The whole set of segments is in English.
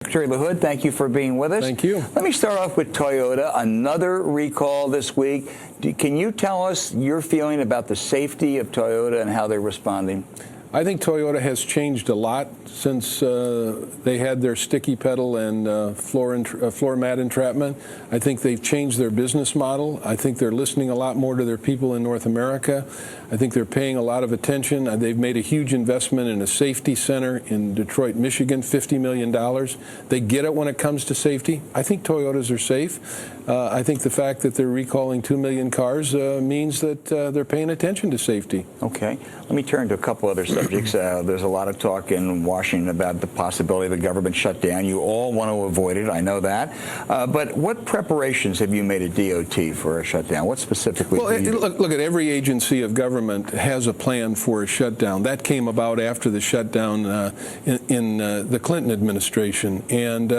Secretary LaHood, thank you for being with us. Thank you. Let me start off with Toyota, another recall this week. Can you tell us your feeling about the safety of Toyota and how they're responding? I think Toyota has changed a lot since they had their sticky pedal and floor mat entrapment. I think they've changed their business model. I think they're listening a lot more to their people in North America. I think they're paying a lot of attention. They've made a huge investment in a safety center in Detroit, Michigan, $50 million. They get it when it comes to safety. I think Toyotas are safe. I think the fact that they're recalling 2 million cars means that they're paying attention to safety. Okay. Let me turn to a couple other subjects. There's a lot of talk in Washington about the possibility of the government shutdown. You all want to avoid it. I know that. But what preparations have you made at DOT for a shutdown? What specifically? Well, look at every agency of government has a plan for a shutdown. That came about after the shutdown in the Clinton administration. And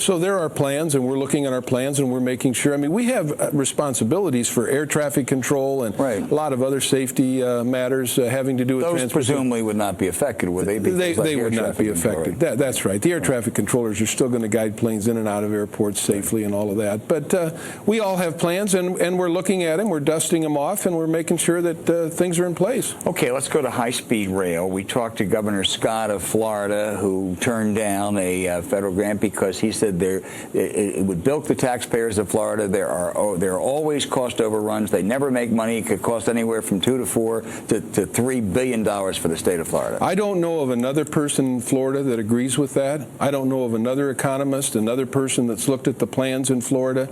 so there are plans, and we're looking at our plans, and we're making sure. I mean, we have responsibilities for air traffic control and a lot of other safety matters having to do with transportation. Those presumably would not be affected, would they? They would not be affected. That's right. The air traffic controllers are still going to guide planes in and out of airports safely and all of that. But we all have plans, and we're looking at them. We're dusting them off, and we're making sure that things are in place. Okay, let's go to high-speed rail. We talked to Governor Scott of Florida, who turned down a federal grant because he said it would bilk the taxpayers of Florida. There are always cost overruns. They never make money. It could cost anywhere from $2 to $4 to $3 billion for the state of Florida. I don't know of another person in Florida that agrees with that. I don't know of another economist, another person that's looked at the plans in Florida.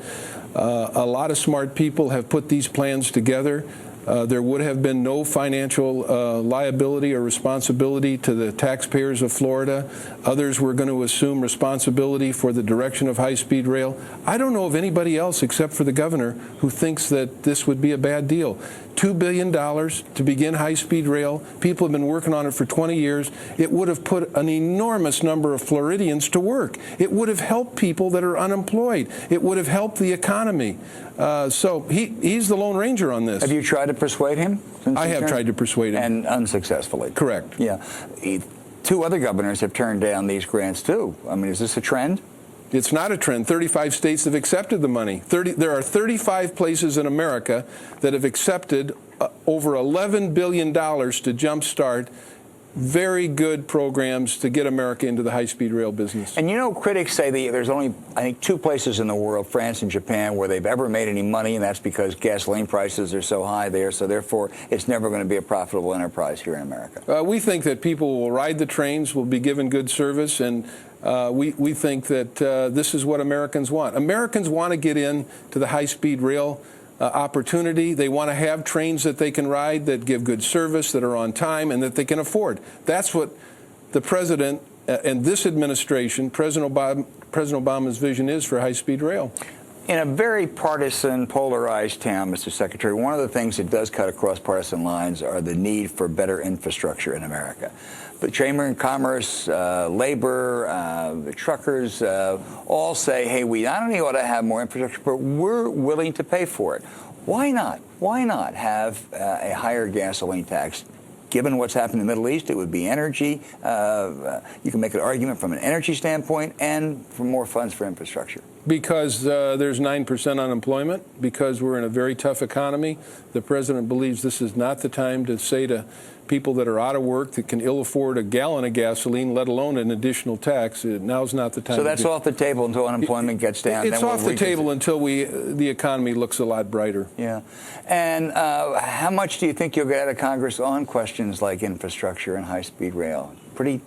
A lot of smart people have put these plans together. There would have been no financial liability or responsibility to the taxpayers of Florida. Others were going to assume responsibility for the direction of high-speed rail. I don't know of anybody else except for the governor who thinks that this would be a bad deal. $2 billion to begin high-speed rail. People have been working on it for 20 years. It would have put an enormous number of Floridians to work. It would have helped people that are unemployed. It would have helped the economy. So he's the Lone Ranger on this. Have you tried to persuade him? I have tried to persuade him. And unsuccessfully. Correct. Yeah. 2 other governors have turned down these grants, too. I mean, is this a trend? It's not a trend. 35 states have accepted the money. There are 35 places in America that have accepted over $11 billion to jumpstart very good programs to get America into the high-speed rail business. And you know, critics say that there's only, I think, 2 places in the world, France and Japan, where they've ever made any money, and that's because gasoline prices are so high there, so therefore it's never going to be a profitable enterprise here in America. We think that people will ride the trains, will be given good service, and we think that this is what Americans want. Americans want to get into the high-speed rail opportunity. They want to have trains that they can ride that give good service, that are on time, and that they can afford. That's what the president and this administration, President Obama's vision is for high-speed rail. In a very partisan, polarized town, Mr. Secretary, one of the things that does cut across partisan lines are the need for better infrastructure in America. The Chamber of Commerce, labor, the truckers all say, hey, we not only ought to have more infrastructure, but we're willing to pay for it. Why not? Why not have a higher gasoline tax? Given what's happened in the Middle East, it would be energy. You can make an argument from an energy standpoint and for more funds for infrastructure. Because there's 9% unemployment, because we're in a very tough economy. The president believes this is not the time to say to people that are out of work that can ill afford a gallon of gasoline, let alone an additional tax. Now's not the time. So that's off the table until unemployment gets down. It's off the table until the economy looks a lot brighter. Yeah. And how much do you think you'll get out of Congress on questions like infrastructure and high-speed rail? Pretty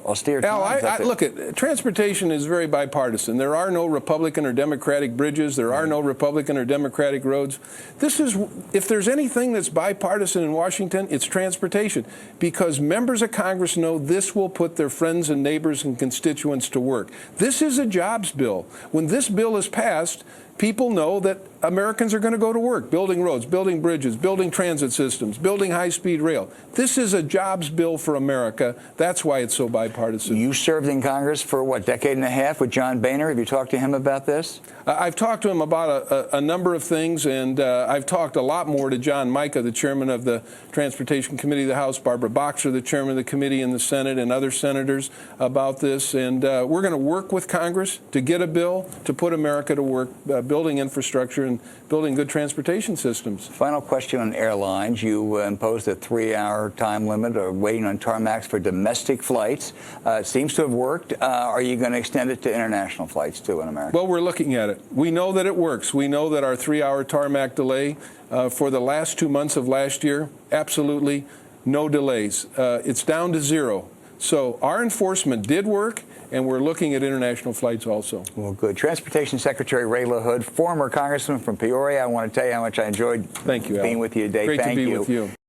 austere times. Look, transportation is very bipartisan. There are no Republican or Democratic bridges. There are no Republican or Democratic roads. If there's anything that's bipartisan in Washington, it's transportation, because members of Congress know this will put their friends and neighbors and constituents to work. This is a jobs bill. When this bill is passed, people know that Americans are going to go to work, building roads, building bridges, building transit systems, building high-speed rail. This is a jobs bill for America. That's why it's so bipartisan. You served in Congress for, what, decade and a half with John Boehner. Have you talked to him about this? I've talked to him about a number of things, and I've talked a lot more to John Mica, the chairman of the Transportation Committee of the House, Barbara Boxer, the chairman of the committee in the Senate, and other senators about this. And we're going to work with Congress to get a bill to put America to work, building infrastructure and building good transportation systems. Final question on airlines. You imposed a 3-hour time limit or waiting on tarmacs for domestic flights. It seems to have worked. Are you going to extend it to international flights, too, in America? Well, we're looking at it. We know that it works. We know that our 3-hour tarmac delay for the last 2 months of last year, absolutely no delays. It's down to 0. So our enforcement did work, and we're looking at international flights also. Well, good. Transportation Secretary Ray LaHood, former congressman from Peoria. I want to tell you how much I enjoyed being with you today. Great Thank to be you. with you.